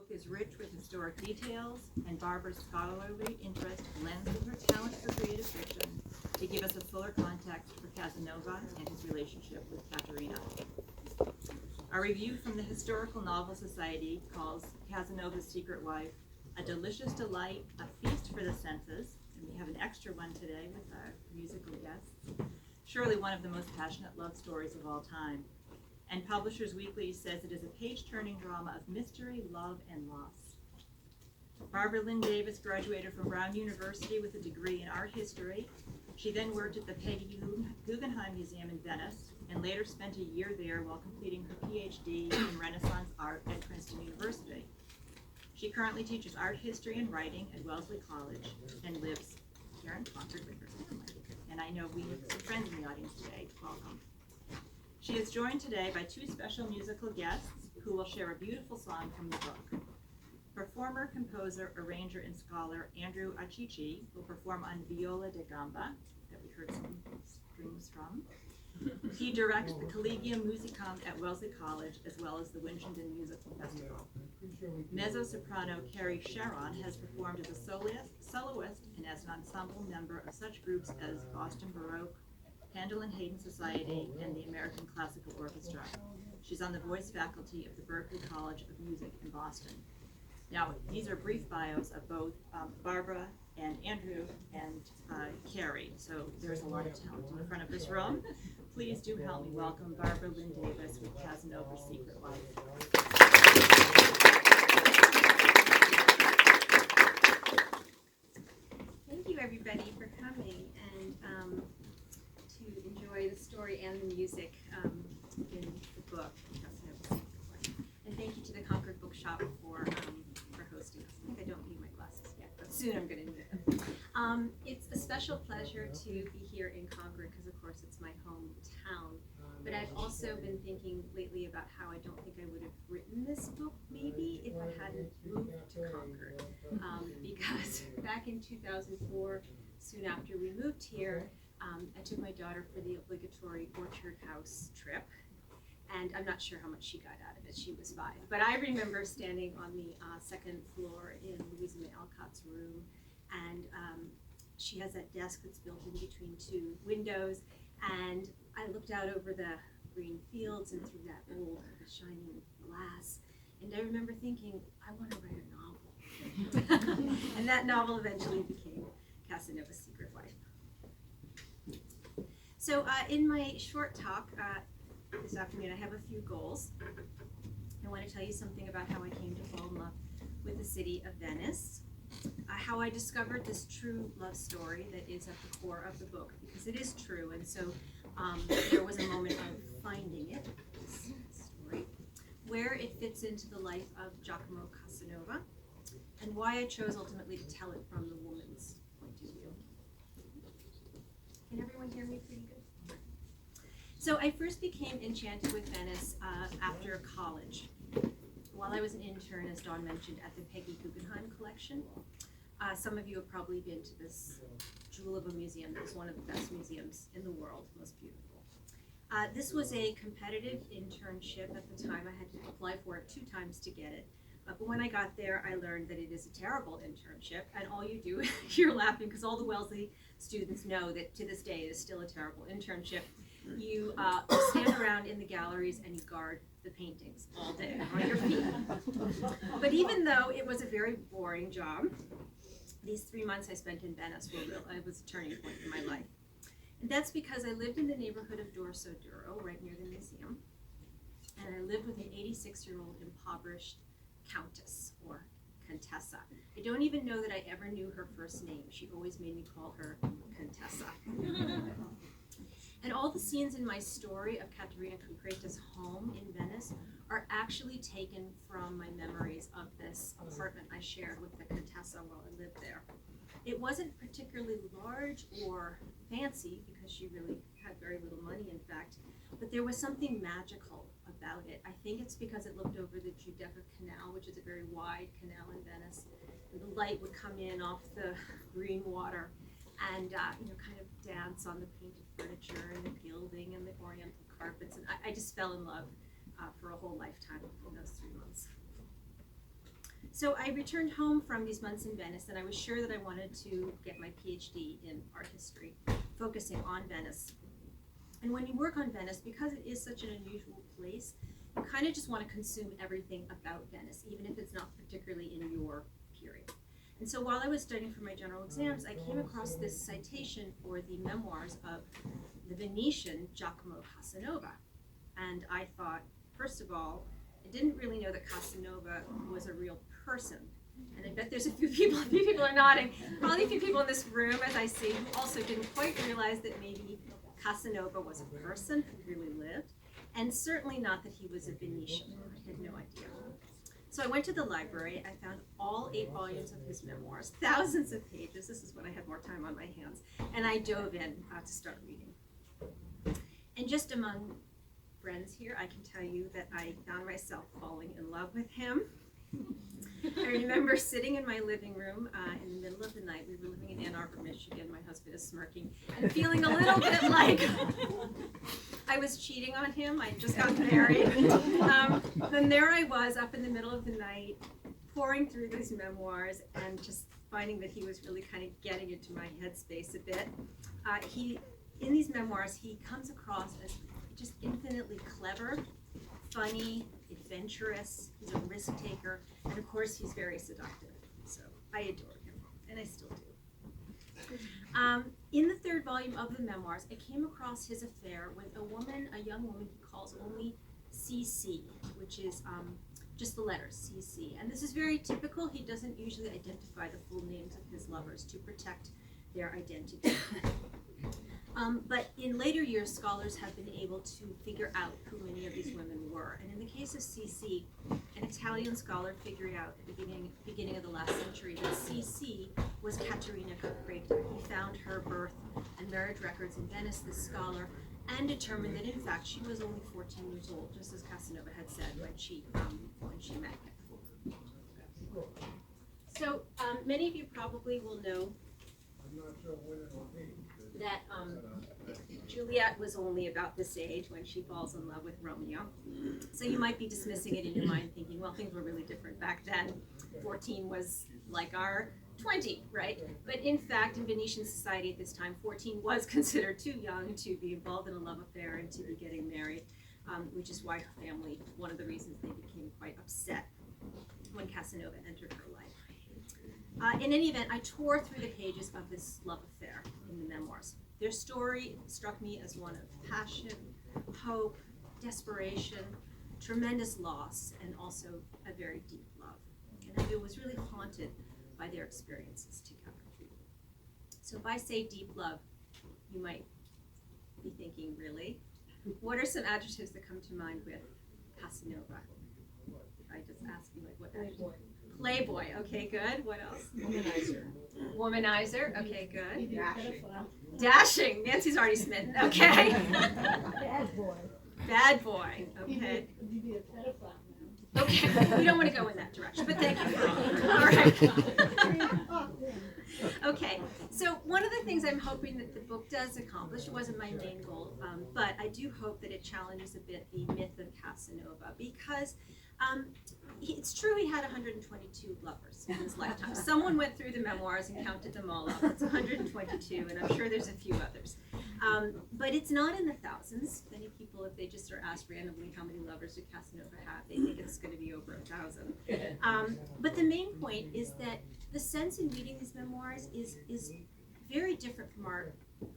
is rich with historic details, and Barbara's scholarly interest blends with her talent for creative fiction to give us a fuller context for Casanova and his relationship with Caterina. Our review from the Historical Novel Society calls Casanova's Secret Wife a delicious delight, a feast for the senses, and we have an extra one today with our musical guests. Surely one of the most passionate love stories of all time. And Publishers Weekly says it is a page-turning drama of mystery, love, and loss. Barbara Lynn-Davis graduated from Brown University with a degree in art history. She then worked at the Peggy Guggenheim Museum in Venice, and later spent a year there while completing her PhD in Renaissance art at Princeton University. She currently teaches art history and writing at Wellesley College and lives here in Concord with her family. And I know we have some friends in the audience today. Welcome. She is joined today by two special musical guests who will share a beautiful song from the book. Performer, composer, arranger, and scholar Andrew Arceci will perform on viola da gamba, that we heard some strings from. He directs the Collegium Musicum at Wellesley College as well as the Winchendon Musical Festival. Mezzo-soprano Carrie Cheron has performed as a soloist and as an ensemble member of such groups as Boston Baroque, Handel and Haydn Society, and the American Classical Orchestra. She's on the voice faculty of the Berklee College of Music in Boston. Now, these are brief bios of both Barbara and Andrew and Carrie, so there's a lot of talent in the front of this room. Please do help me welcome Barbara Lynn-Davis with Casanova's Secret Wife. Thank you, everybody, for coming and to enjoy the story and the music in the book. And thank you to the Concord Bookshop for hosting us. I think I don't need my glasses yet, but soon I'm going to need them. It's a special pleasure to be here in Concord because, of course, it's my hometown. But I've also been thinking lately about how I don't think I would have written this book, maybe, if I hadn't moved to Concord. Because back in 2004, soon after we moved here, I took my daughter for the obligatory Orchard House trip. And I'm not sure how much she got out of it. She was 5. But I remember standing on the second floor in Louisa May Alcott's room, and she has that desk that's built in between two windows, and I looked out over the green fields and through that old shining glass, and I remember thinking, I want to write a novel. And that novel eventually became Casanova's Secret Wife. So in my short talk, this afternoon, I have a few goals. I want to tell you something about how I came to fall in love with the city of Venice, how I discovered this true love story that is at the core of the book, because it is true, and so there was a moment of finding it, this story, where it fits into the life of Giacomo Casanova, and why I chose ultimately to tell it from the woman's point of view. Can everyone hear me pretty good? So I first became enchanted with Venice after college, while I was an intern, as Dawn mentioned, at the Peggy Guggenheim collection. Some of you have probably been to this jewel of a museum that is one of the best museums in the world, most beautiful. This was a competitive internship at the time. I had to apply for it 2 times to get it. But when I got there, I learned that it is a terrible internship, and all you do, you're laughing because all the Wellesley students know that to this day it is still a terrible internship. You stand around in the galleries and you guard the paintings all day on your feet. But even though it was a very boring job, these 3 months I spent in Venice was a turning point in my life. And that's because I lived in the neighborhood of Dorso Duro, right near the museum, and I lived with an 86-year-old impoverished countess, or Contessa. I don't even know that I ever knew her first name. She always made me call her Contessa. And all the scenes in my story of Caterina Concreta's home in Venice are actually taken from my memories of this apartment I shared with the Contessa while I lived there. It wasn't particularly large or fancy because she really had very little money, in fact, but there was something magical about it. I think it's because it looked over the Giudecca Canal, which is a very wide canal in Venice, and the light would come in off the green water and kind of dance on the painted furniture and the gilding and the oriental carpets, and I just fell in love for a whole lifetime in those 3 months. So I returned home from these months in Venice, and I was sure that I wanted to get my PhD in art history, focusing on Venice. And when you work on Venice, because it is such an unusual place, you kind of just want to consume everything about Venice, even if it's not particularly in your period. And so while I was studying for my general exams, I came across this citation for the memoirs of the Venetian Giacomo Casanova. And I thought, first of all, I didn't really know that Casanova was a real person. And I bet there's a few people are nodding, probably a few people in this room, as I see, who also didn't quite realize that maybe Casanova was a person who really lived, and certainly not that he was a Venetian. I had no idea. So I went to the library, I found all 8 volumes of his memoirs, thousands of pages, this is when I had more time on my hands, and I dove in to start reading. And just among friends here, I can tell you that I found myself falling in love with him. I remember sitting in my living room in the middle of the night. We were living in Ann Arbor, Michigan. My husband is smirking and feeling a little bit like I was cheating on him. I just got married. Then there I was up in the middle of the night, pouring through these memoirs and just finding that he was really kind of getting into my headspace a bit. In these memoirs, he comes across as just infinitely clever, funny, adventurous, he's a risk taker, and of course he's very seductive. So I adore him, and I still do. In the 3rd volume of the memoirs, I came across his affair with a young woman he calls only CC, which is just the letters CC. And this is very typical. He doesn't usually identify the full names of his lovers to protect their identity. But in later years, scholars have been able to figure out who many of these women were. And in the case of CC, an Italian scholar figured out at the beginning of the last century that CC was Caterina Capretta. He found her birth and marriage records in Venice, this scholar, and determined that in fact she was only 14 years old, just as Casanova had said when she met him. So many of you probably will know that Juliet was only about this age when she falls in love with Romeo. So you might be dismissing it in your mind, thinking, well, things were really different back then. 14 was like our 20, right? But in fact, in Venetian society at this time, 14 was considered too young to be involved in a love affair and to be getting married, which is why her family, one of the reasons they became quite upset when Casanova entered her life. In any event, I tore through the pages of this love affair in the memoirs. Their story struck me as one of passion, hope, desperation, tremendous loss, and also a very deep love. And I was really haunted by their experiences together. So if I say deep love, you might be thinking, really? What are some adjectives that come to mind with Casanova? If I just ask you, like, what adjective? Playboy, okay, good. What else? Womanizer. Womanizer, okay, good. Dashing. Dashing, Nancy's already smitten, okay. Bad boy. Bad boy, okay. Would you be a pedophile now? Okay, we don't want to go in that direction, but thank you for all right. Okay, so one of the things I'm hoping that the book does accomplish, it wasn't my main goal, but I do hope that it challenges a bit the myth of Casanova, because it's true he had 122 lovers in his lifetime. Someone went through the memoirs and counted them all up. It's 122, and I'm sure there's a few others. But it's not in the thousands. Many people, if they just are asked randomly how many lovers did Casanova have, they think it's going to be over 1,000. But the main point is that the sense in reading these memoirs is very different from our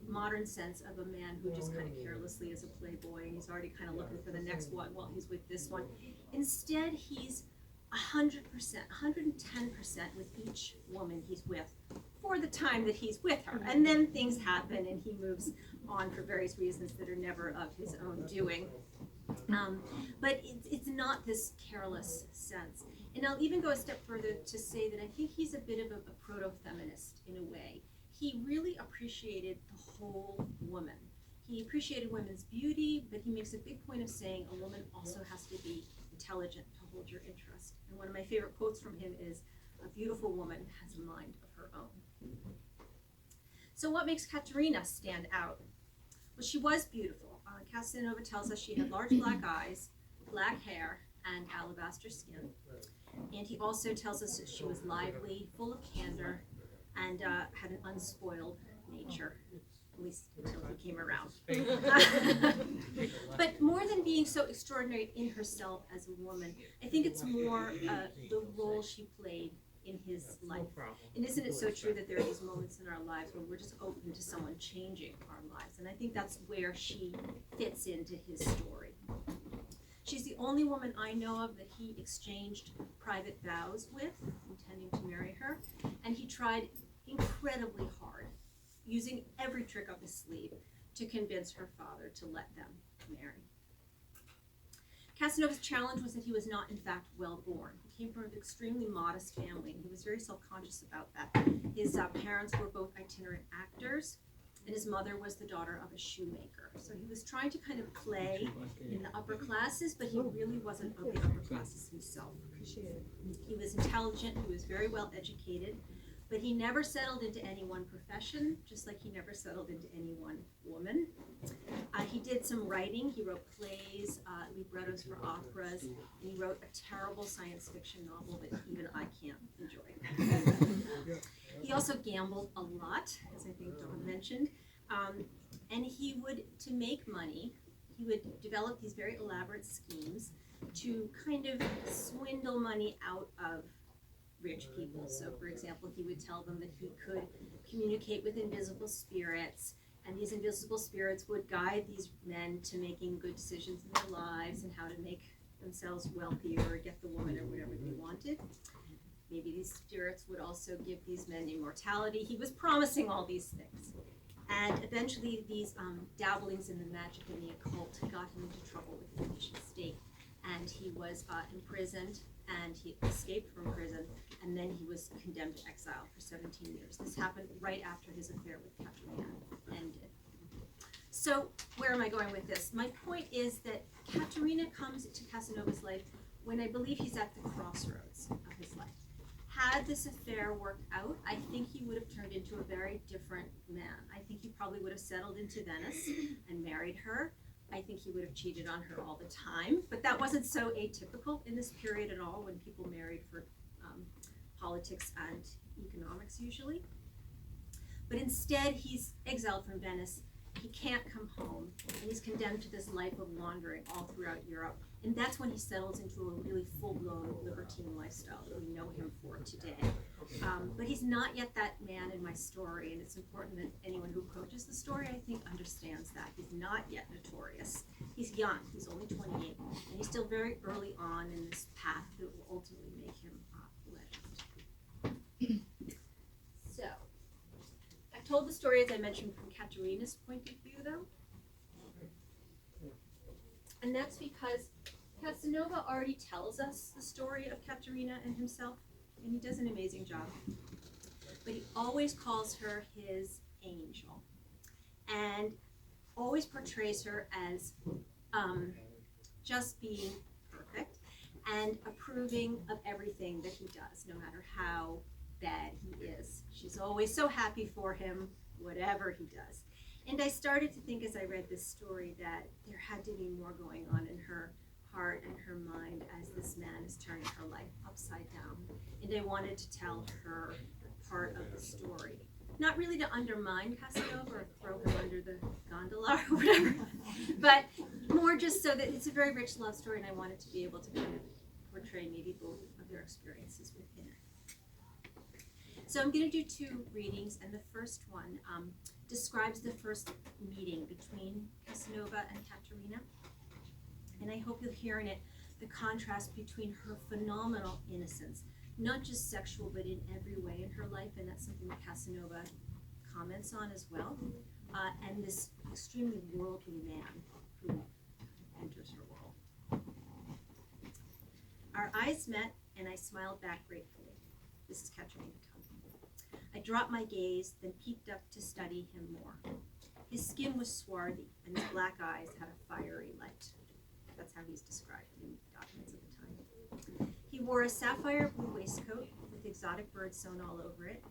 modern sense of a man who just kind of carelessly is a playboy and he's already kind of looking for the next one while he's with this one. Instead, he's 100%, 110% with each woman he's with for the time that he's with her. And then things happen and he moves on for various reasons that are never of his own doing. But it's not this careless sense. And I'll even go a step further to say that I think he's a bit of a proto-feminist in a way. He really appreciated the whole woman. He appreciated women's beauty, but he makes a big point of saying a woman also has to be intelligent to hold your interest. And one of my favorite quotes from him is, "A beautiful woman has a mind of her own." So what makes Caterina stand out? Well, she was beautiful. Casanova tells us she had large black eyes, black hair, and alabaster skin. And he also tells us that she was lively, full of candor, and had an unspoiled nature, at least until he came around. But more than being so extraordinary in herself as a woman, I think it's more the role she played in his life. And isn't it so true that there are these moments in our lives when we're just open to someone changing our lives? And I think that's where she fits into his story. She's the only woman I know of that he exchanged private vows with, intending to marry her, and he tried incredibly hard, using every trick up his sleeve, to convince her father to let them marry. Casanova's challenge was that he was not, in fact, well born. He came from an extremely modest family, and he was very self-conscious about that. His parents were both itinerant actors, and his mother was the daughter of a shoemaker. So he was trying to kind of play in the upper classes, but he really wasn't of the upper classes himself. He was intelligent, he was very well educated, but he never settled into any one profession, just like he never settled into any one woman. He did some writing. He wrote plays, librettos for operas, and he wrote a terrible science fiction novel that even I can't enjoy. He also gambled a lot, as I think Dawn mentioned, and he would, to make money, he would develop these very elaborate schemes to kind of swindle money out of rich people. So, for example, he would tell them that he could communicate with invisible spirits, and these invisible spirits would guide these men to making good decisions in their lives and how to make themselves wealthier or get the woman or whatever they wanted. Maybe these spirits would also give these men immortality. He was promising all these things. And eventually these dabblings in the magic and the occult got him into trouble with the Venetian state. And he was imprisoned, and he escaped from prison, and then he was condemned to exile for 17 years. This happened right after his affair with Caterina ended. So where am I going with this? My point is that Caterina comes into Casanova's life when I believe he's at the crossroads of his life. Had this affair worked out, I think he would have turned into a very different man. I think he probably would have settled into Venice and married her. I think he would have cheated on her all the time, but that wasn't so atypical in this period at all, when people married for politics and economics usually. But instead, he's exiled from Venice. He can't come home, and he's condemned to this life of wandering all throughout Europe. And that's when he settles into a really full-blown libertine lifestyle that we know him for today. But he's not yet that man in my story, and it's important that anyone who approaches the story, I think, understands that. He's not yet notorious. He's young, he's only 28, and he's still very early on in this path that will ultimately make him a legend. So, I've told the story, as I mentioned, from Caterina's point of view, though. And that's because Casanova already tells us the story of Caterina and himself, and he does an amazing job. But he always calls her his angel, and always portrays her as just being perfect and approving of everything that he does, no matter how bad he is. She's always so happy for him, whatever he does. And I started to think as I read this story that there had to be more going on in her heart and her mind as this man is turning her life upside down. And I wanted to tell her part of the story. Not really to undermine Casanova or throw him under the gondola or whatever, but more just so that it's a very rich love story, and I wanted to be able to kind of portray maybe both of their experiences within it. So I'm going to do two readings, and the first one describes the first meeting between Casanova and Caterina. And I hope you'll hear in it the contrast between her phenomenal innocence, not just sexual, but in every way in her life, and that's something that Casanova comments on as well, and this extremely worldly man who enters her world. Our eyes met, and I smiled back gratefully. This is Caterina. I dropped my gaze, then peeked up to study him more. His skin was swarthy, and his black eyes had a fiery light. That's how he's described in documents of the time. He wore a sapphire blue waistcoat with exotic birds sewn all over it,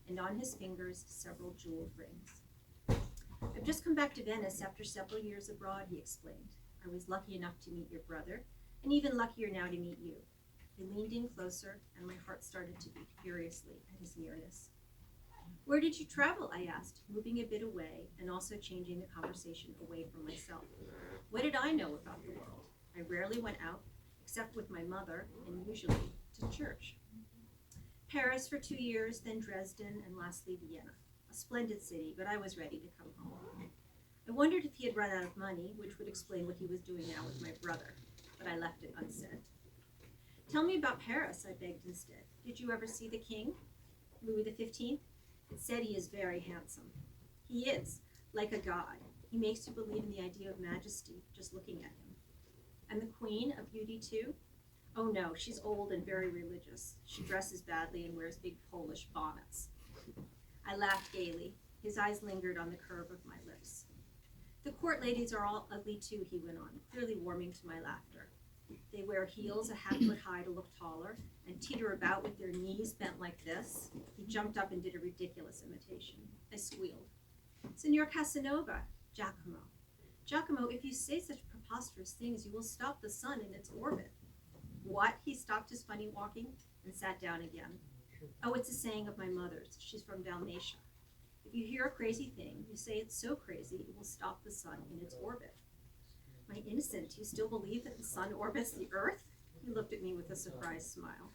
and on his fingers several jeweled rings. I've just come back to Venice after several years abroad, he explained. I was lucky enough to meet your brother, and even luckier now to meet you. I leaned in closer, and my heart started to beat furiously at his nearness. Where did you travel? I asked, moving a bit away and also changing the conversation away from myself. What did I know about the world? I rarely went out, except with my mother, and usually to church. Paris for 2 years, then Dresden, and lastly Vienna. A splendid city, but I was ready to come home. I wondered if he had run out of money, which would explain what he was doing now with my brother, but I left it unsaid. Tell me about Paris, I begged instead. Did you ever see the king? Louis XV? It said he is very handsome. He is, like a god. He makes you believe in the idea of majesty just looking at him. And the queen, a beauty too? Oh no, she's old and very religious. She dresses badly and wears big Polish bonnets. I laughed gaily. His eyes lingered on the curve of my lips. The court ladies are all ugly too, he went on, clearly warming to my laughter. They wear heels a half-foot high to look taller and teeter about with their knees bent like this. He jumped up and did a ridiculous imitation. I squealed. Signor Casanova, Giacomo. Giacomo, if you say such preposterous things, you will stop the sun in its orbit. What? He stopped his funny walking and sat down again. Oh, it's a saying of my mother's. She's from Dalmatia. If you hear a crazy thing, you say it's so crazy it will stop the sun in its orbit. My innocent, do you still believe that the sun orbits the earth? He looked at me with a surprised smile.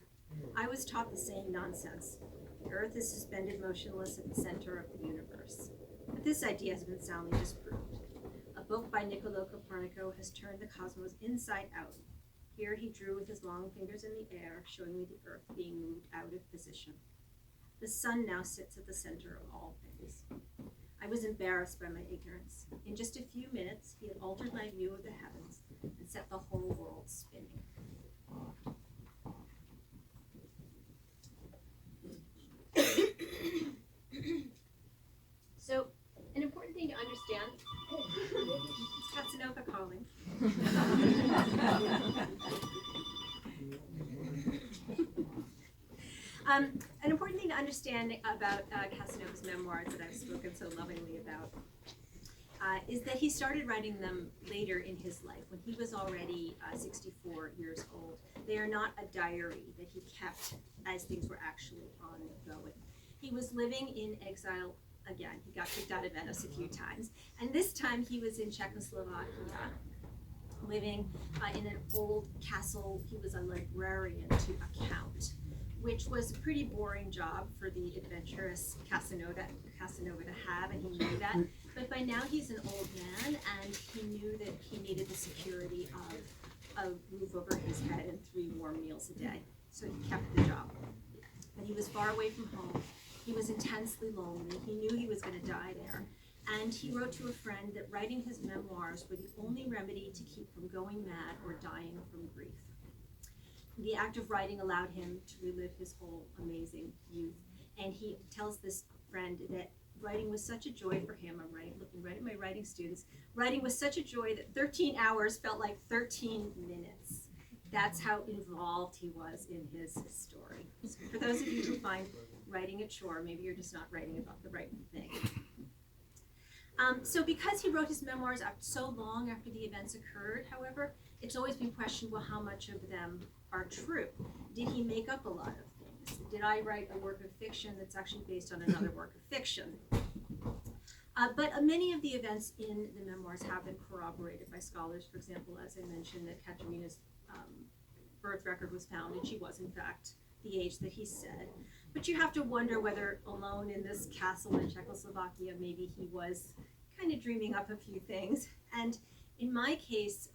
I was taught the same nonsense. The earth is suspended motionless at the center of the universe. But this idea has been soundly disproved. A book by Niccolò Copernico has turned the cosmos inside out. Here he drew with his long fingers in the air, showing me the earth being moved out of position. The sun now sits at the center of all things. I was embarrassed by my ignorance. In just a few minutes, he had altered my view of the heavens and set the whole world spinning. So, an important thing to understand, Casanova calling. An important thing to understand about Casanova's memoirs that I've spoken so lovingly about is that he started writing them later in his life, when he was already 64 years old. They are not a diary that he kept as things were actually ongoing. He was living in exile again. He got kicked out of Venice a few times, and this time he was in Czechoslovakia, living in an old castle. He was a librarian to a count, which was a pretty boring job for the adventurous Casanova to have, and he knew that. But by now he's an old man, and he knew that he needed the security of a roof over his head and 3 warm meals a day. So he kept the job. But he was far away from home. He was intensely lonely. He knew he was going to die there. And he wrote to a friend that writing his memoirs were the only remedy to keep from going mad or dying from grief. The act of writing allowed him to relive his whole amazing youth. And he tells this friend that writing was such a joy for him. I'm looking right at my writing students. Writing was such a joy that 13 hours felt like 13 minutes. That's how involved he was in his story. So for those of you who find writing a chore, maybe you're just not writing about the right thing. So because he wrote his memoirs so long after the events occurred, however, it's always been questioned, well, how much of them are true? Did he make up a lot of things? Did I write a work of fiction that's actually based on another work of fiction? But many of the events in the memoirs have been corroborated by scholars. For example, as I mentioned, that Caterina's birth record was found, and she was, in fact, the age that he said. But you have to wonder whether alone in this castle in Czechoslovakia, maybe he was kind of dreaming up a few things. And in my case,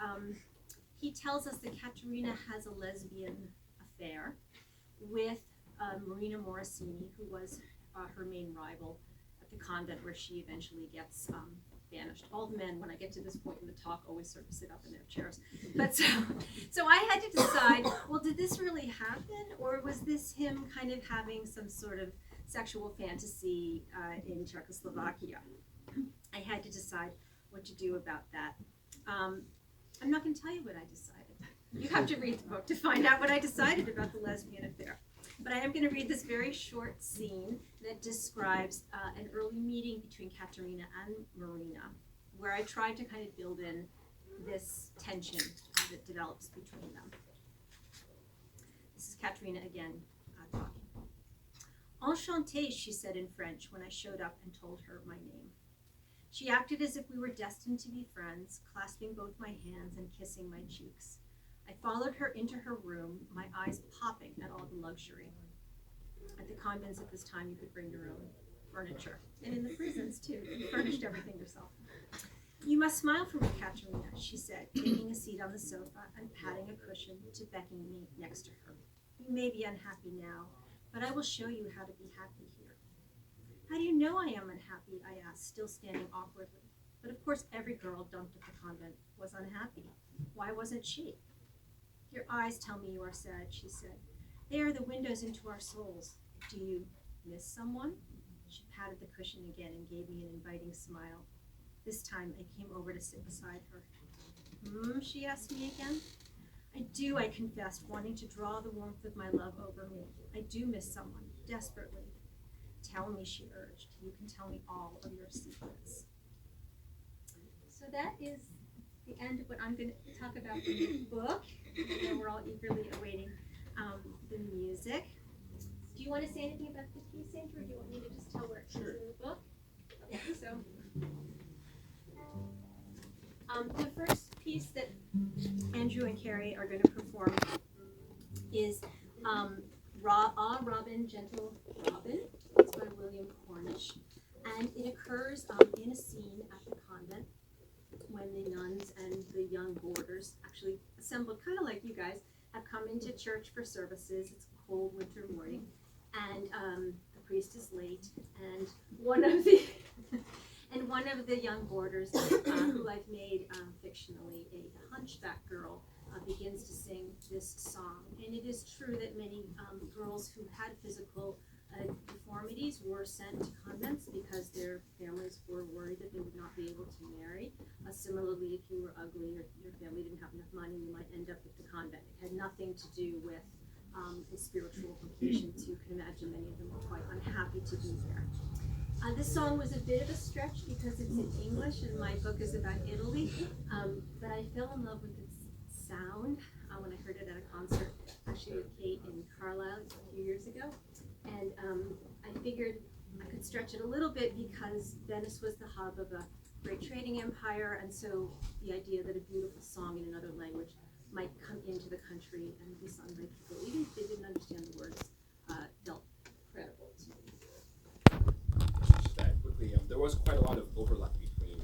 he tells us that Caterina has a lesbian affair with Marina Morosini, who was her main rival at the convent where she eventually gets banished. All the men, when I get to this point in the talk, always sort of sit up in their chairs. But so I had to decide, well, did this really happen? Or was this him kind of having some sort of sexual fantasy in Czechoslovakia? I had to decide what to do about that. I'm not going to tell you what I decided. You have to read the book to find out what I decided about the lesbian affair. But I am going to read this very short scene that describes an early meeting between Caterina and Marina, where I tried to kind of build in this tension that develops between them. This Katerina again talking. Enchantée, she said in French when I showed up and told her my name. She acted as if we were destined to be friends, clasping both my hands and kissing my cheeks. I followed her into her room, my eyes popping at all the luxury. At the convents at this time, you could bring your own furniture. And in the prisons, too. You furnished everything yourself. You must smile for me, Katerina, she said, taking a seat on the sofa and patting a cushion to beckon me next to her. You may be unhappy now, but I will show you how to be happy here. How do you know I am unhappy? I asked, still standing awkwardly. But of course, every girl dumped at the convent was unhappy. Why wasn't she? Your eyes tell me you are sad, she said. They are the windows into our souls. Do you miss someone? She patted the cushion again and gave me an inviting smile. This time I came over to sit beside her. She asked me again. I do, I confessed, wanting to draw the warmth of my love over me. I do miss someone, desperately. Tell me, she urged. You can tell me all of your secrets. So that is the end of what I'm going to talk about in the book. I know we're all eagerly awaiting the music. Do you want to say anything about the piece, Andrew, or do you want me to just tell where it is in the book? Yeah, so the first piece that Andrew and Carrie are going to perform is Robin, Gentle Robin. It's by William Cornish. And it occurs in a scene at the convent when the nuns and the young boarders actually assembled, kind of like you guys, have come into church for services. It's a cold winter morning, and the priest is late, and one of the young boarders, who I've made fictionally a hunchback girl, begins to sing this song. And it is true that many girls who had physical deformities were sent to convents because their families were worried that they would not be able to marry. Similarly, if you were ugly or your family didn't have enough money, you might end up at the convent. It had nothing to do with the spiritual implications. You can imagine many of them were quite unhappy to be there. This song was a bit of a stretch because it's in English and my book is about Italy, but I fell in love with its sound when I heard it at a concert, actually with Kate in Carlisle a few years ago. And I figured I could stretch it a little bit because Venice was the hub of a great trading empire, and so the idea that a beautiful song in another language might come into the country and be sung by people, even if they didn't understand the words, felt credible to me. Just that quickly, there was quite a lot of overlap between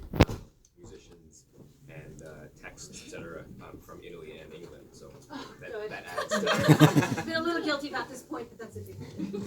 musicians and texts, etc., from Italy and England, so that adds to I've been a little guilty about this point, but that's a big thing.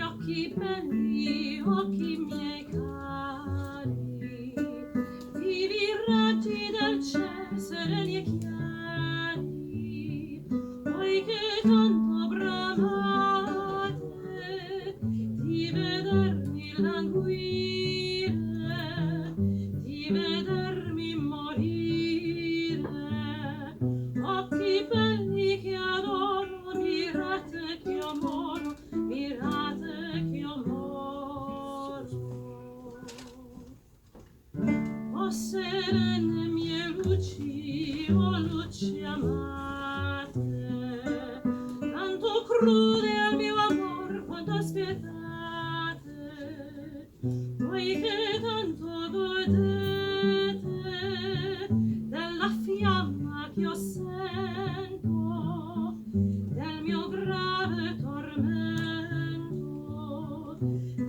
occhi belli, occhi miei cari, vivi raggi del cielo sereni e chiari, voi che tanto bramate di vedermi languire, di vedermi morire, occhi belli che adoro, mirate che amoro, mirate che amoro. O serene mie luci, o luci amate, tanto crude al mio amor quanto spietate, voi che tanto godete della fiamma che io sento, del mio grave tormento,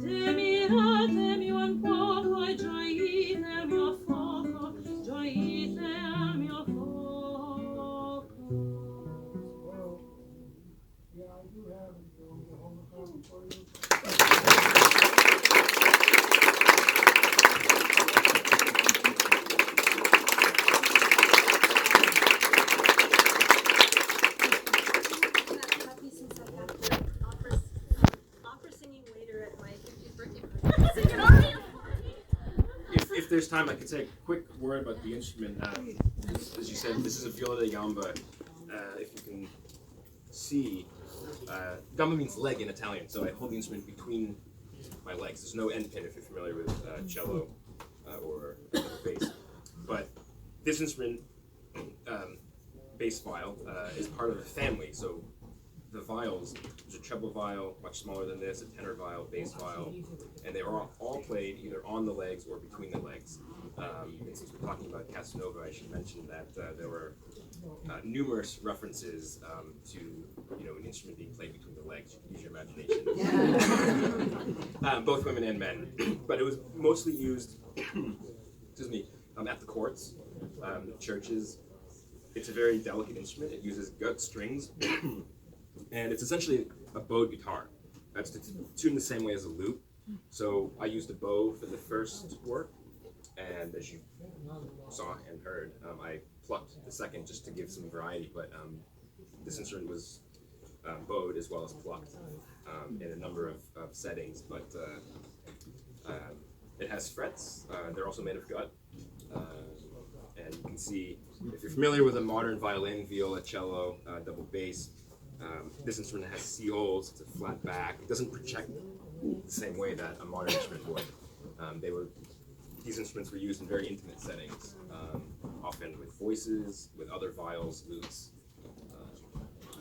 temiratemi un poco e gioite al mio fuoco, gioite al mio fuoco. Well, yeah, I do have the homicide for you. Happy since I have the opera singing waiter at my 50th birthday party. Sing an aria. If there's time, I could say a quick word about the instrument. As you said, this is a viola da gamba. If you can see, gamba means leg in Italian, so I hold the instrument between my legs. There's no end pin if you're familiar with cello or bass. But this instrument, bass viol, is part of a family. So the viols, there's a treble viol, much smaller than this, a tenor viol, bass viol, and they are all played either on the legs or between the legs. And since we're talking about Casanova, I should mention that there were numerous references to an instrument being played between the legs. You can use your imagination. Both women and men, but it was mostly used, excuse me, at the courts, churches. It's a very delicate instrument. It uses gut strings. And it's essentially a bowed guitar. It's tuned the same way as a lute. So I used a bow for the first work, and as you saw and heard, I plucked the second just to give some variety. But this instrument was bowed as well as plucked in a number of settings. But it has frets. They're also made of gut. And you can see, if you're familiar with a modern violin, viola, cello, double bass, this instrument has C holes. It's a flat back. It doesn't project the same way that a modern instrument would. These instruments were used in very intimate settings, often with voices, with other viols, lutes.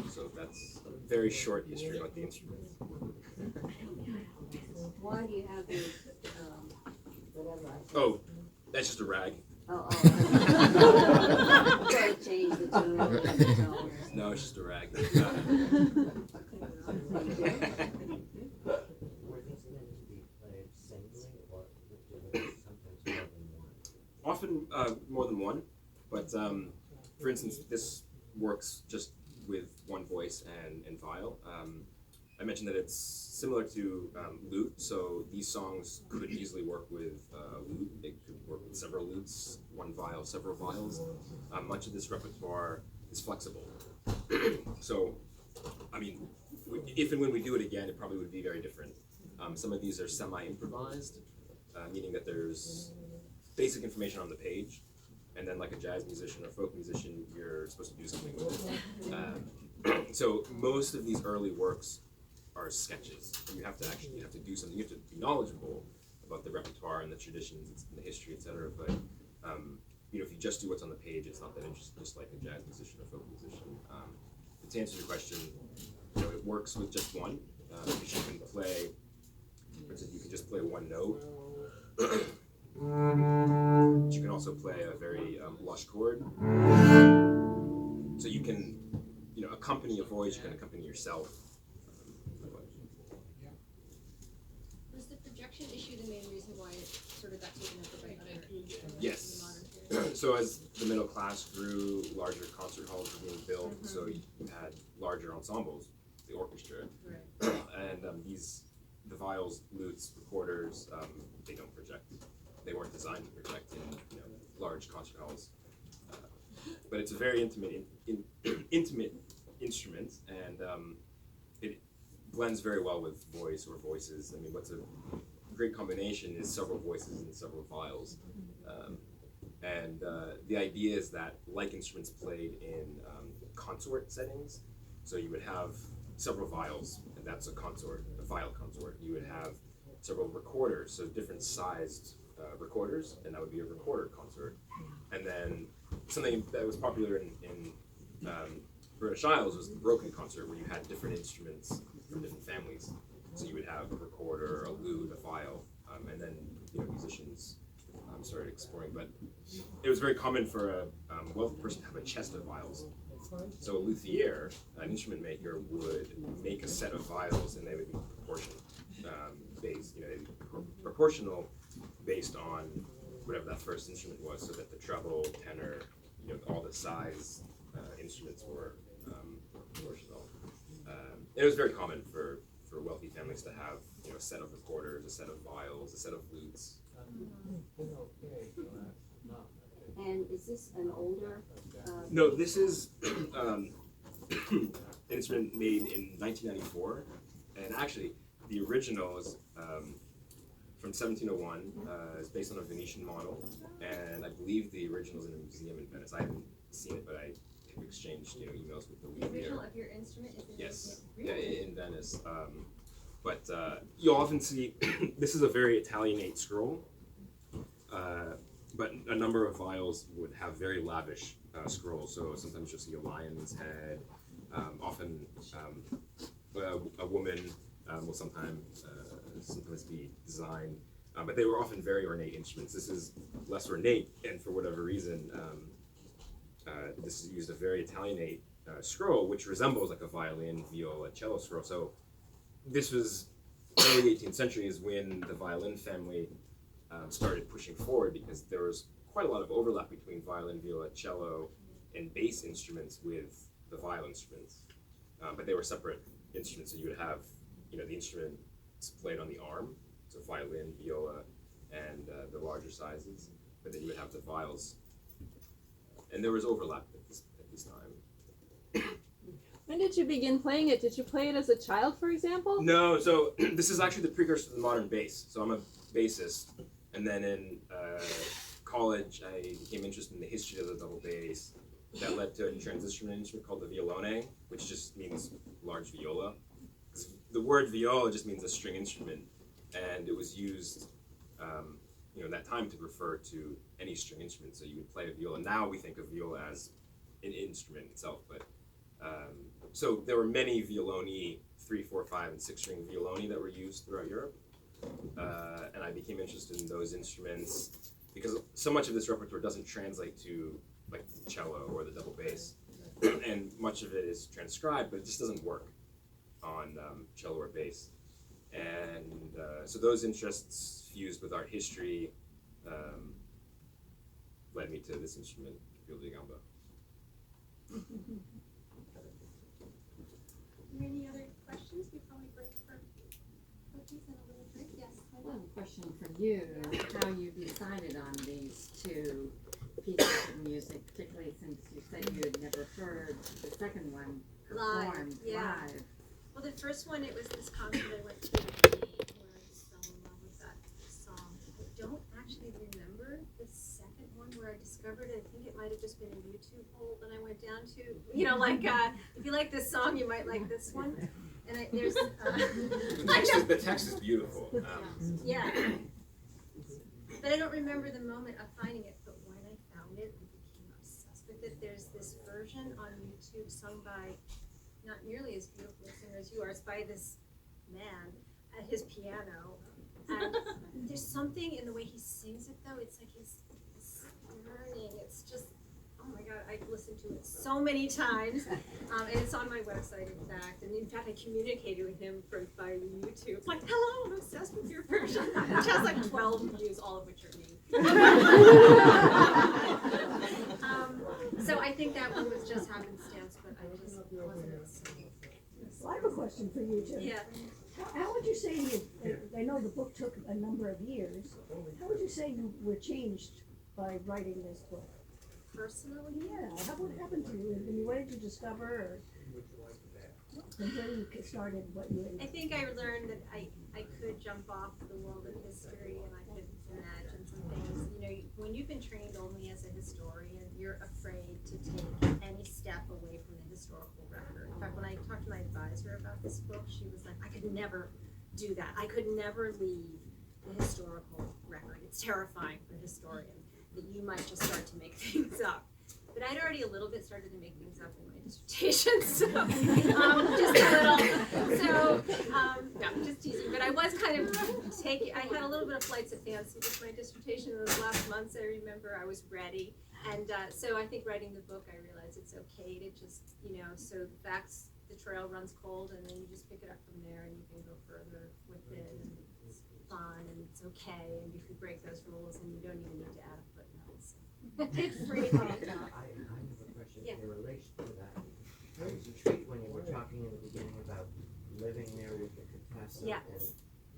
So that's a very short history about the instrument. Why do you have the, whatever I said? Oh, that's just a rag. Oh. Try to change the tune. No, it's just a rag. Often more than one, but for instance, this works just with one voice and viol. I mentioned that it's similar to lute, so these songs could easily work with lute. They could work with several lutes, one viol, several viols. Much of this repertoire is flexible. So, I mean, if and when we do it again, it probably would be very different. Some of these are semi-improvised, meaning that there's basic information on the page, and then like a jazz musician or folk musician, you're supposed to do something with it. So most of these early works are sketches. You have to do something. You have to be knowledgeable about the repertoire and the traditions and the history, etc. But if you just do what's on the page, it's not that interesting. Just like a jazz musician or folk musician. To answer your question, it works with just one. Because you can play. For instance, you can just play one note. You can also play a very lush chord. So you can, accompany a voice. You can accompany yourself. Was the projection issue the main reason why it sort of got taken over by other Yes. modern periods? So as the middle class grew, larger concert halls were being built. So you had larger ensembles, the orchestra, Right. and viols, lutes, recorders, they don't project. They weren't designed to project in large concert halls. But it's a very intimate instrument, and it blends very well with voice or voices. I mean, what's a great combination is several voices and several viols. The idea is that, like instruments played in consort settings, so you would have several viols, and that's a consort, a viol consort. You would have several recorders, so different sized recorders, and that would be a recorder consort. And then something that was popular in British Isles was the broken consort, where you had different instruments from different families. So you would have a recorder, a lute, a viol, and then musicians started exploring. But it was very common for a wealthy person to have a chest of viols. So a luthier, an instrument maker, would make a set of viols, and they would be proportional based on whatever that first instrument was, so that the treble, tenor, all the size instruments were proportional. It was very common for wealthy families to have a set of recorders, a set of viols, a set of lutes. And is this an older? No, this is an instrument made in 1994, and actually the original is from 1701. It's based on a Venetian model, and I believe the original is in a museum in Venice. I haven't seen it, but I have exchanged emails with the The luthier. original of your instrument is in Yes, Really? yeah, in Venice. But you'll often see this is a very Italianate scroll, but a number of viols would have very lavish scrolls. So sometimes you'll see a lion's head. Often a woman will sometimes be designed, but they were often very ornate instruments. This is less ornate, and for whatever reason, this used a very Italianate scroll, which resembles like a violin, viola, cello scroll. So this was early 18th century is when the violin family started pushing forward, because there was quite a lot of overlap between violin, viola, cello, and bass instruments with the viol instruments. But they were separate instruments, so you would have the instrument played on the arm, so violin, viola, and the larger sizes, but then you would have the viols. And there was overlap at this time. When did you begin playing it? Did you play it as a child, for example? No, so this is actually the precursor to the modern bass. So I'm a bassist, and then in college I became interested in the history of the double bass. That led to a transition instrument called the violone, which just means large viola. The word viola just means a string instrument, and it was used in that time to refer to any string instrument. So you would play a viola. Now we think of viola as an instrument itself, but so there were many violoni, 3, 4, 5, and 6 string violoni that were used throughout Europe, and I became interested in those instruments because so much of this repertoire doesn't translate to like the cello or the double bass, and much of it is transcribed, but it just doesn't work on cello or bass. And so those interests fused with art history led me to this instrument, viola da gamba. Are there any other questions before we break for cookies and a little drink? Yes. One question for you, how you decided on these two pieces of music, particularly since you said you had never heard the second one performed live. Well, the first one, it was this concert I went to in May where I just fell in love with that song. I don't actually remember the second one where I discovered it. I think it might have just been a YouTube hole that I went down to. If you like this song, you might like this one. And there's The text is beautiful. yeah. But I don't remember the moment of finding it. But when I found it, I became obsessed with it. There's this version on YouTube sung by not nearly as beautiful a singer as you are. It's by this man at his piano. And there's something in the way he sings it, though. It's like he's yearning. It's just, oh my God, I've listened to it so many times. And it's on my website, in fact. And in fact, I communicated with him by YouTube. It's like, hello, I'm obsessed with your version. Which has like 12 views, all of which are me. So I think that one was just happenstance, but I just wasn't singing. Well, I have a question for you, Jim. Yeah. How would you say you know the book took a number of years. How would you say you were changed by writing this book? Personally, Yeah, what happened to you? And what did you discover? Or and when you started what you I think I learned that I could jump off the world of history and I could imagine some things. You know, when you've been trained only as a historian, you're afraid to take any step away from the historical record. In fact, when I talked to my advisor about this book, she was like, I could never do that. I could never leave the historical record. It's terrifying for a historian that you might just start to make things up. But I'd already a little bit started to make things up in my dissertation, so just a little. So, no, just teasing. But I was kind of I had a little bit of flights of fancy with my dissertation in those last months. I remember I was ready. And so I think writing the book, I realized it's okay to just, so the facts, the trail runs cold, and then you just pick it up from there, and you can go further with it, and it's fun, and it's okay, and you can break those rules, and you don't even need to add a footnote. So. It freed me. I have a question Yeah. in relation to that. I was intrigued when you were talking in the beginning about living there with the Contessa Yeah. and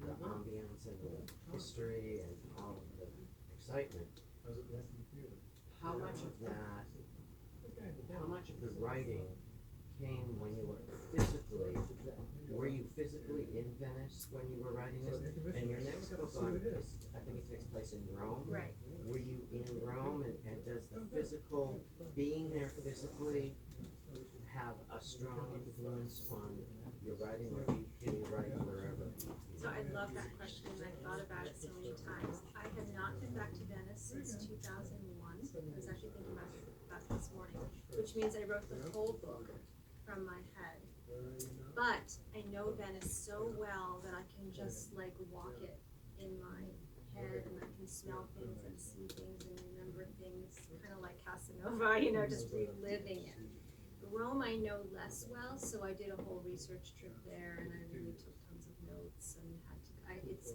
the ambiance and the history and all of the excitement. How much of that, how much of the writing came when you were you physically in Venice when you were writing this? And your next book on this, I think it takes place in Rome. Right. Were you in Rome, and does the physical, being there physically, have a strong influence on your writing, or do you write wherever? So I love that question, and I've thought about it so many times. I have not been back to Venice since 2001. I was actually thinking about that this morning, which means I wrote the whole book from my head. But I know Venice so well that I can just walk it in my head, and I can smell things and see things and remember things, kind of like Casanova, just reliving it. Rome I know less well, so I did a whole research trip there, and I really took tons of notes and it's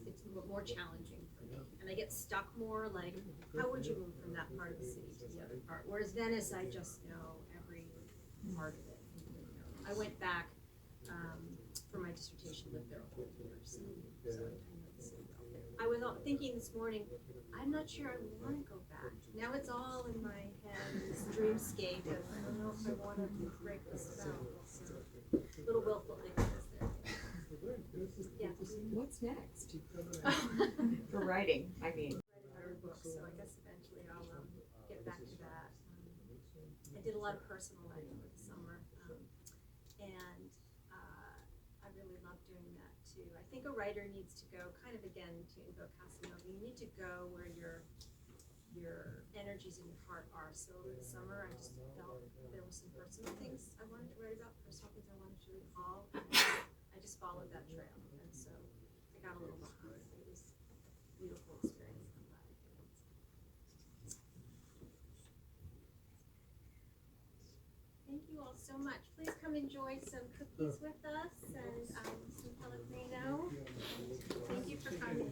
more challenging for me, and I get stuck more. Like, how would you move from that part of the city to the other part? Whereas Venice, I just know every part of it. I went back for my dissertation, lived there a whole year, so I know the city well. I was thinking this morning, I'm not sure I want to go back. Now it's all in my head, this dreamscape, and I don't know if I want to break this down. So, little willful ignorance there. Yeah. What's next? For writing, I mean. Write a better book, so I guess eventually I'll get back to that. I did a lot of personal writing over the summer, and I really love doing that too. I think a writer needs to go, kind of again to invoke Casanova, you need to go where your energies and your heart are. So over the summer, I just felt there were some personal things I wanted to write about, personal things I wanted to recall. I just followed that trail, and so I got a little behind. It was a beautiful experience. I'm glad I did it. Thank you all so much. Please come enjoy some cookies with us and some Pellegrino. Thank you for coming.